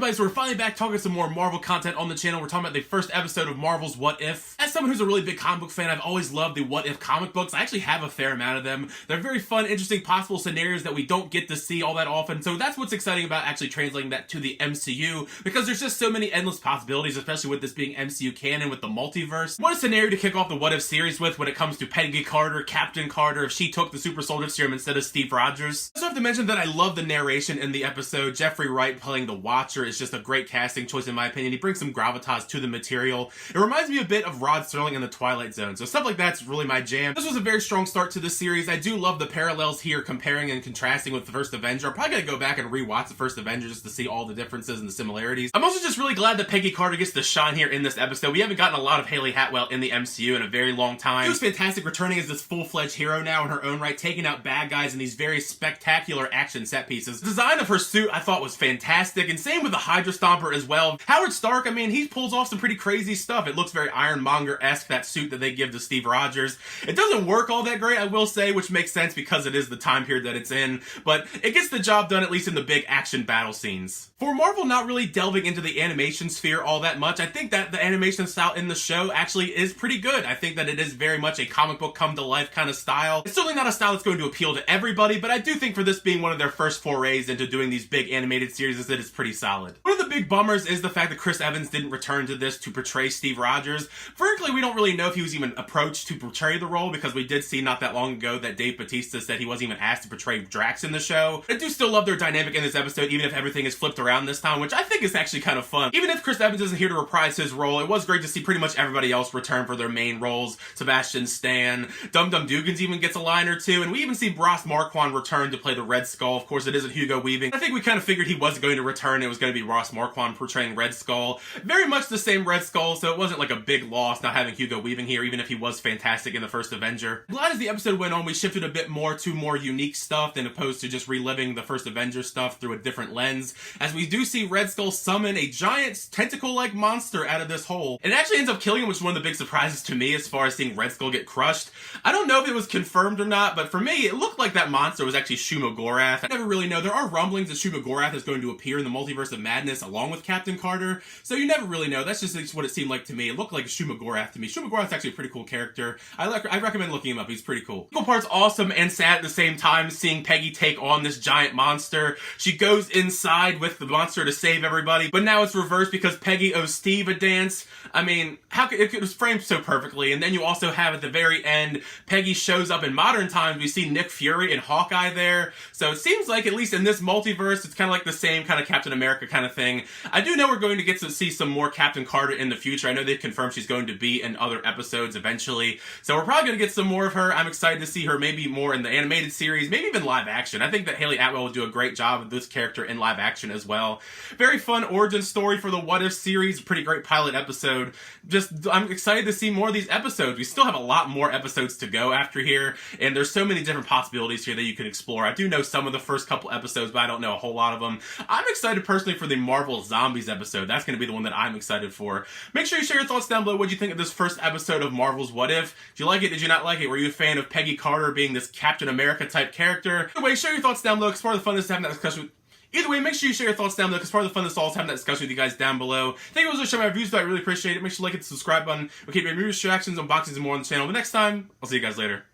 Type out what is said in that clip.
everybody, so we're finally back talking some more Marvel content on the channel. We're talking about the first episode of Marvel's What If. As someone who's a really big comic book fan, I've always loved the What If comic books. I actually have a fair amount of them. They're very fun, interesting, possible scenarios that we don't get to see all that often, so that's what's exciting about actually translating that to the MCU, because there's just so many endless possibilities, especially with this being MCU canon with the multiverse. What a scenario to kick off the What If series with when it comes to Peggy Carter, Captain Carter, if she took the super soldier serum instead of Steve Rogers. I also have to mention that I love the narration in the episode. Jeffrey Wright playing the Watcher is just a great casting choice in my opinion. He brings some gravitas to the material. It reminds me a bit of Rod Serling in the Twilight Zone, so stuff like that's really my jam. This was a very strong start to the series. I do love the parallels here, comparing and contrasting with the first Avenger. I'm probably gonna go back and rewatch the first Avenger just to see all the differences and the similarities. I'm also just really glad that Peggy Carter gets to shine here in this episode. We haven't gotten a lot of Haley Atwell in the MCU in a very long time. She was fantastic returning as this full-fledged hero now in her own right, taking out bad guys in these very spectacular action set pieces. The design of her suit I thought was fantastic, and same with the Hydra Stomper as well. Howard Stark, I mean, he pulls off some pretty crazy stuff. It looks very Ironmonger-esque, that suit that they give to Steve Rogers. It doesn't work all that great, I will say, which makes sense because it is the time period that it's in, but it gets the job done at least in the big action battle scenes. For Marvel not really delving into the animation sphere all that much, I think that the animation style in the show actually is pretty good. I think that it is very much a comic book come to life kind of style. It's certainly not a style that's going to appeal to everybody, but I do think for this being one of their first forays into doing these big animated series, it is pretty solid. One of the big bummers is the fact that Chris Evans didn't return to this to portray Steve Rogers. Frankly, we don't really know if he was even approached to portray the role, because we did see not that long ago that Dave Bautista said he wasn't even asked to portray Drax in the show. I do still love their dynamic in this episode, even if everything is flipped around this time, which I think is actually kind of fun. Even if Chris Evans isn't here to reprise his role, it was great to see pretty much everybody else return for their main roles. Sebastian Stan, Dum Dum Dugan even gets a line or two, and we even see Ross Marquand return to play the Red Skull. Of course, it isn't Hugo Weaving. I think we kind of figured he wasn't going to return. It was going to be Ross Marquand portraying Red Skull. Very much the same Red Skull, so it wasn't like a big loss not having Hugo Weaving here, even if he was fantastic in the first Avenger. Glad as the episode went on, we shifted a bit more to more unique stuff than opposed to just reliving the first Avenger stuff through a different lens, as we do see Red Skull summon a giant tentacle-like monster out of this hole. And it actually ends up killing him, which is one of the big surprises to me as far as seeing Red Skull get crushed. I don't know if it was confirmed or not, but for me, it looked like that monster was actually Shuma Gorath. I never really know. There are rumblings that Shuma Gorath is going to appear in the Multiverse of Madness along with Captain Carter, so you never really know. That's just what it seemed like to me. It looked like Shuma Gorath to me. Shuma Gorath's actually a pretty cool character. I recommend looking him up. He's pretty cool. Cool part's awesome and sad at the same time, seeing Peggy take on this giant monster. She goes inside with the monster to save everybody, but now it's reversed because Peggy owes Steve a dance. I mean, it was framed so perfectly. And then you also have at the very end, Peggy shows up in modern times. We see Nick Fury and Hawkeye there. So it seems like, at least in this multiverse, it's kind of like the same kind of Captain America kind of thing. I do know we're going to get to see some more Captain Carter in the future. I know they've confirmed she's going to be in other episodes eventually. So we're probably going to get some more of her. I'm excited to see her maybe more in the animated series, maybe even live action. I think that Haley Atwell will do a great job with this character in live action as well. Very fun origin story for the What If series. Pretty great pilot episode. I'm excited to see more of these episodes. We still have a lot more episodes to go after here, and there's so many different possibilities here that you can explore. I do know some of the first couple episodes, but I don't know a whole lot of them. I'm excited personally for the Marvel Zombies episode. That's going to be the one that I'm excited for. Make sure you share your thoughts down below. What do you think of this first episode of Marvel's What If? Did you like it? Did you not like it? Were you a fan of Peggy Carter being this Captain America type character? Either way, share your thoughts down below, because part of the fun is having that discussion. Either way, make sure you share your thoughts down below, because part of the fun is always having that discussion with you guys down below. Thank you guys for sharing my reviews, but I really appreciate it. Make sure you like it, the subscribe button. We'll keep your reviews, reactions, unboxings, and more on the channel. But next time, I'll see you guys later.